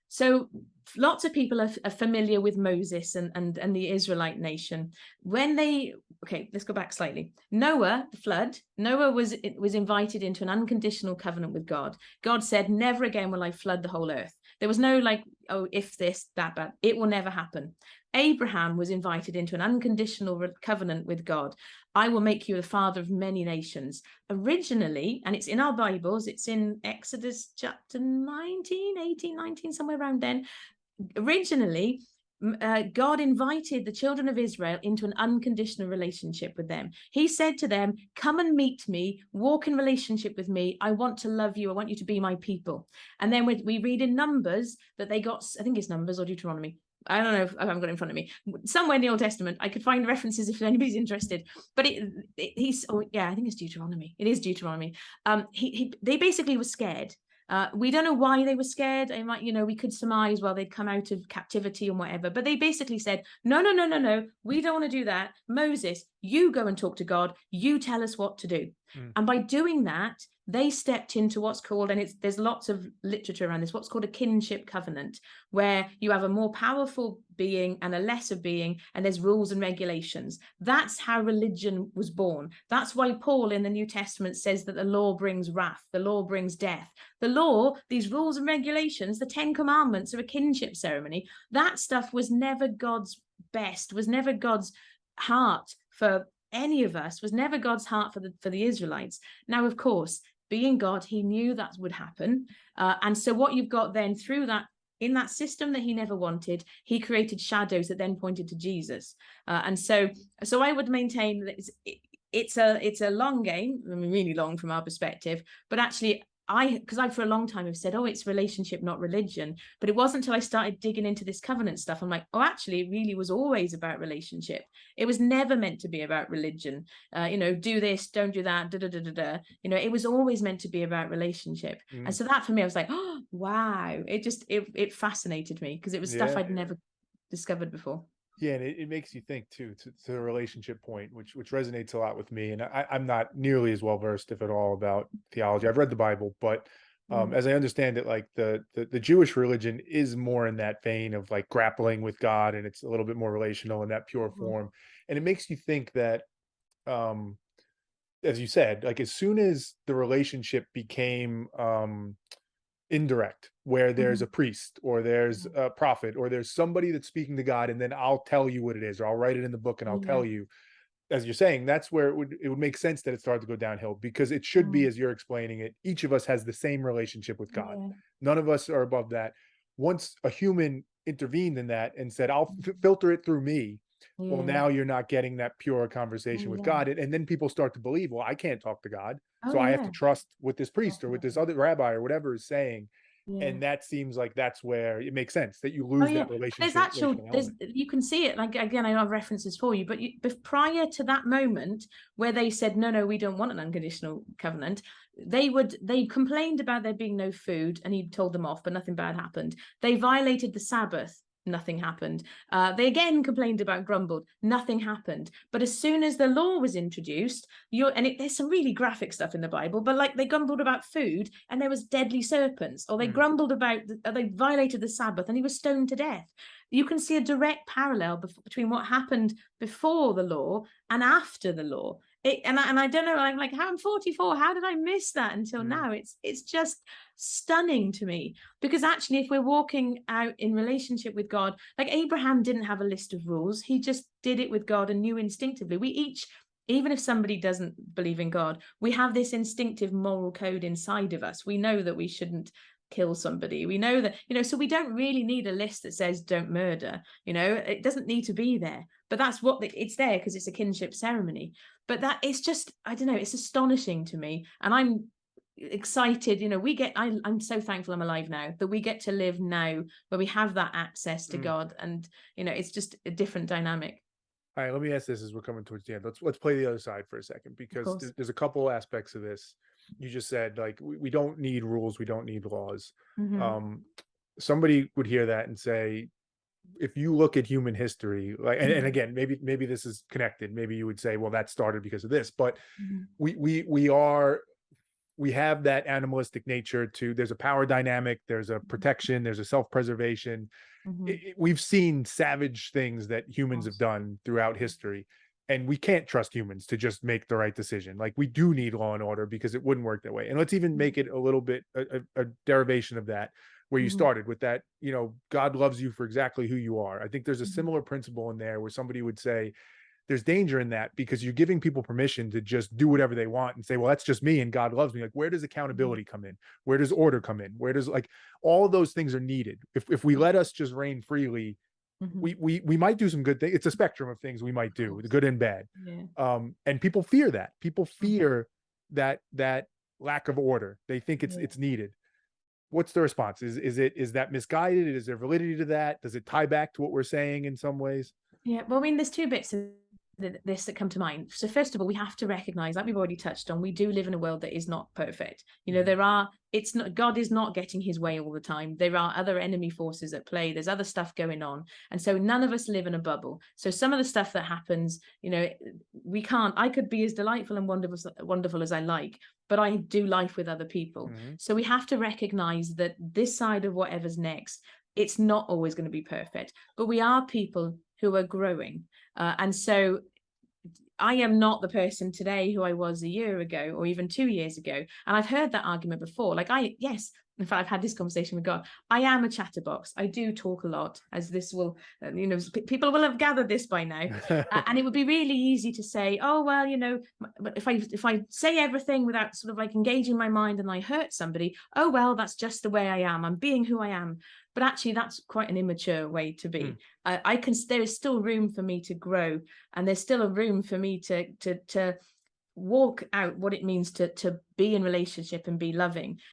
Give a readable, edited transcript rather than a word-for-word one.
So lots of people are familiar with Moses and the Israelite nation. Okay, let's go back slightly. Noah, the flood, Noah was invited into an unconditional covenant with God. God said, never again will I flood the whole earth. There was no like, oh, if this, that, but it will never happen. Abraham was invited into an unconditional covenant with God. I will make you the father of many nations. Originally, and it's in our Bibles, it's in Exodus chapter 19, 18, 19, somewhere around then. Originally, God invited the children of Israel into an unconditional relationship with them. He said to them, come and meet me, walk in relationship with me. I want to love you. I want you to be my people. And then we read in Numbers that they got, I think it's Numbers or Deuteronomy. I don't know if I haven't got it in front of me. Somewhere in the Old Testament, I could find references if anybody's interested. But I think it's Deuteronomy. It is Deuteronomy. They basically were scared. We don't know why they were scared. They might, we could surmise, well, they'd come out of captivity and whatever. But they basically said, no, no, no, no, no. We don't want to do that. Moses, you go and talk to God. You tell us what to do. And by doing that, they stepped into what's called, and there's lots of literature around this, what's called a kinship covenant, where you have a more powerful being and a lesser being, and there's rules and regulations. That's how religion was born. That's why Paul in the New Testament says that the law brings wrath, the law brings death. The law, these rules and regulations, the 10 commandments are a kinship ceremony. That stuff was never God's best, was never God's heart for any of us, was never God's heart for the Israelites. Now, of course, being God, he knew that would happen. And so what you've got then through that, in that system that he never wanted, he created shadows that then pointed to Jesus. And so I would maintain that it's a long game, I mean, really long from our perspective, but actually because I for a long time have said, oh, it's relationship, not religion. But it wasn't until I started digging into this covenant stuff, I'm like, oh, actually, it really was always about relationship. It was never meant to be about religion. Do this, don't do that, da da da da da. It was always meant to be about relationship. And so that for me, I was like, oh, wow. It fascinated me because it was stuff I'd never discovered before. Yeah, and it makes you think too, to the relationship point, which resonates a lot with me. And I'm not nearly as well versed, if at all, about theology. I've read the Bible, but as I understand it, like the Jewish religion is more in that vein of like grappling with God, and it's a little bit more relational in that pure form. And it makes you think that, as you said, like as soon as the relationship became indirect, where there's a priest or there's a prophet or there's somebody that's speaking to God, and then I'll tell you what it is, or I'll write it in the book and I'll tell you, as you're saying, that's where it would make sense that it started to go downhill, because it should be, as you're explaining it, each of us has the same relationship with God. None of us are above that. Once a human intervened in that and said, I'll filter it through me, well, now you're not getting that pure conversation with God. And then people start to believe, well, I can't talk to God, so I have to trust what this priest or what this other rabbi or whatever is saying. And that seems like that's where it makes sense that you lose that relationship. You can see it, like, again, I have references for you, but prior to that moment where they said, no, we don't want an unconditional covenant, they complained about there being no food, and he told them off, but nothing bad happened. They violated the Sabbath. Nothing happened. They again complained about, grumbled, nothing happened. But as soon as the law was introduced, there's some really graphic stuff in the Bible, but like they grumbled about food and there was deadly serpents, or they grumbled about, they violated the Sabbath and he was stoned to death. You can see a direct parallel between what happened before the law and after the law. And I don't know, I'm like, I'm 44. How did I miss that until now? It's just stunning to me, because actually, if we're walking out in relationship with God, like Abraham didn't have a list of rules. He just did it with God and knew instinctively. We each, even if somebody doesn't believe in God, we have this instinctive moral code inside of us. We know that we shouldn't kill somebody. We know that, so we don't really need a list that says don't murder. It doesn't need to be there, but that's what it's there because it's a kinship ceremony. But that it's just, I don't know, it's astonishing to me, and I'm excited. I'm so thankful I'm alive now, that we get to live now where we have that access to God, and it's just a different dynamic. All right, let me ask this as we're coming towards the end. Let's play the other side for a second, because there's a couple aspects of this. You just said, like, we don't need rules, we don't need laws. Somebody would hear that and say, if you look at human history, like, and again, maybe this is connected. Maybe you would say, well, that started because of this, but we are we have that animalistic nature to, there's a power dynamic, there's a protection, there's a self-preservation. Mhm. We've seen savage things that humans have Course. done throughout history, and we can't trust humans to just make the right decision. Like, we do need law and order because it wouldn't work that way. And let's even make it a little bit a derivation of that, where you Mhm. started with that, God loves you for exactly who you are. I think there's a Mhm. similar principle in there where somebody would say, there's danger in that because you're giving people permission to just do whatever they want and say, well, that's just me and God loves me. Like, where does Yeah. accountability come in? Where does order come in? Where does, like, all of those things are needed. If we Yeah. let us just reign freely, Mhm. we might do some good things. It's a spectrum of things we might Of do, the course. good and bad. Yeah. And people fear that. People Mhm. fear that lack of order. They think it's Yeah. it's needed. What's the response? Is that misguided? Is there validity to that? Does it tie back to what we're saying in some ways? Yeah, well, I mean, there's two bits of this that come to mind. So first of all, we have to recognize, like we've already touched on, we do live in a world that is not perfect. Mhm. It's not, God is not getting his way all the time. There are other enemy forces at play. There's other stuff going on. And so none of us live in a bubble. So some of the stuff that happens, I could be as delightful and wonderful as I like, but I do life with other people. Mhm. So we have to recognize that this side of whatever's next, it's not always going to be perfect, but we are people who are growing. And so I am not the person today who I was a year ago or even 2 years ago. And I've heard that argument before. Yes, in fact, I've had this conversation with God. I am a chatterbox. I do talk a lot, as this will, people will have gathered this by now. And it would be really easy to say, oh, well, if I say everything without sort of like engaging my mind and I hurt somebody, oh, well, that's just the way I am. I'm being who I am. But actually, that's quite an immature way to be. There is still room for me to grow, and there's still a room for me to walk out what it means to be in relationship and be loving.